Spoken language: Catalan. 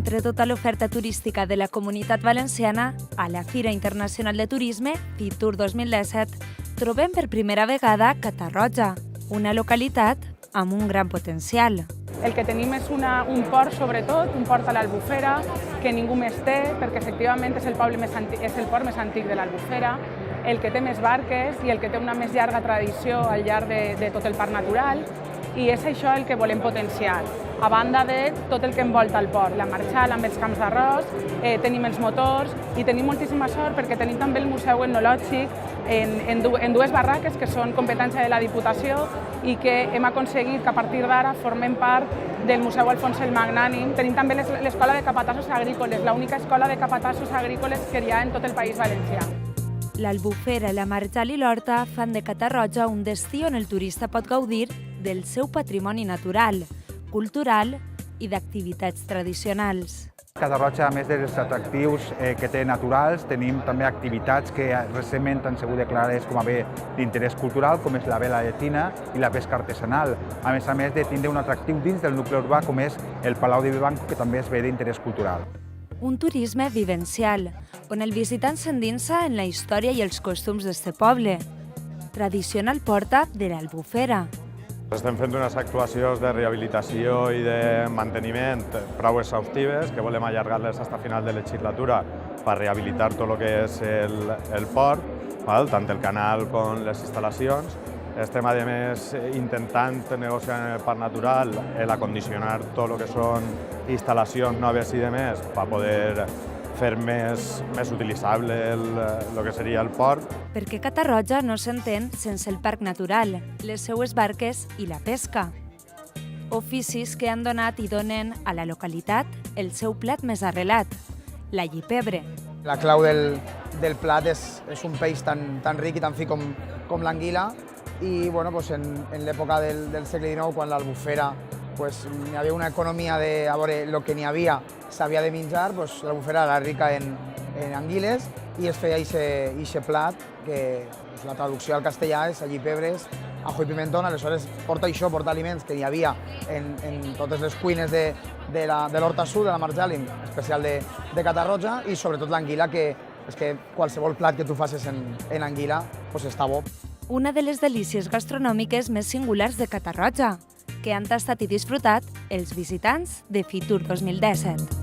Entre tota l'oferta turística de la Comunitat Valenciana, a la Fira Internacional de Turisme, FITUR 2017, trobem per primera vegada Catarroja, una localitat amb un gran potencial. El que tenim és un port, sobretot, un port a l'Albufera, que ningú més té, perquè efectivament és el port més antic de l'Albufera, el que té més barques i el que té una més llarga tradició al llarg de tot el parc natural, i és això el que volem potenciar. A banda de tot el que envolta el port, la Marxal amb els camps d'arròs, tenim els motors i tenim moltíssima sort perquè tenim també el Museu Etnològic en dues barraques que són competència de la Diputació i que hem aconseguit que a partir d'ara formem part del Museu Alfons el Magnànim. Tenim també l'Escola de Capatassos Agrícoles, l'única escola de capatassos agrícoles que hi ha en tot el País Valencià. L'Albufera, la Marxal i l'Horta fan de Catarroja un destí on el turista pot gaudir del seu patrimoni natural, cultural i d'activitats tradicionals. Catarroja, a més dels atractius que té naturals, tenim també activitats que recentment han sigut declarades com a bé d'interès cultural, com és la vela llatina i la pesca artesanal, a més de tindre un atractiu dins del nucli urbà com és el Palau de Vivanco, que també és bé d'interès cultural. Un turisme vivencial, on el visitant s'endinsa en la història i els costums d'este poble. Tradicional porta de l'Albufera. Estem fent unes actuacions de rehabilitació i de manteniment prou exhaustives que volem allargar-les fins a final de legislatura per rehabilitar tot el que és el port, tant el canal com les instal·lacions. Estem, a més, intentant negociar en el parc natural acondicionar tot el que són instal·lacions noves i demés per poder fer més utilitzable el que seria el port. Perquè Catarroja no s'entén sense el parc natural, les seues barques i la pesca. Oficis que han donat i donen a la localitat el seu plat més arrelat, la llipebre. La clau del plat és un peix tan ric i tan fi com l'anguila, i en l'època del segle XIX, quan l'Albufera hi havia una economia de a veure el que n'hi havia s'havia de menjar, l'Albufera era rica en anguiles i es feia aquest plat, que la traducció al castellà és allipebres, ajo i pimentón. Aleshores porta això, porta aliments que n'hi havia en totes les cuines de l'Horta Sud, de la Marxal, en especial de Catarroja, i sobretot l'anguila, que és que qualsevol plat que tu facis en anguila està bo. Una de les delícies gastronòmiques més singulars de Catarroja, que han tastat i disfrutat els visitants de FITUR 2017.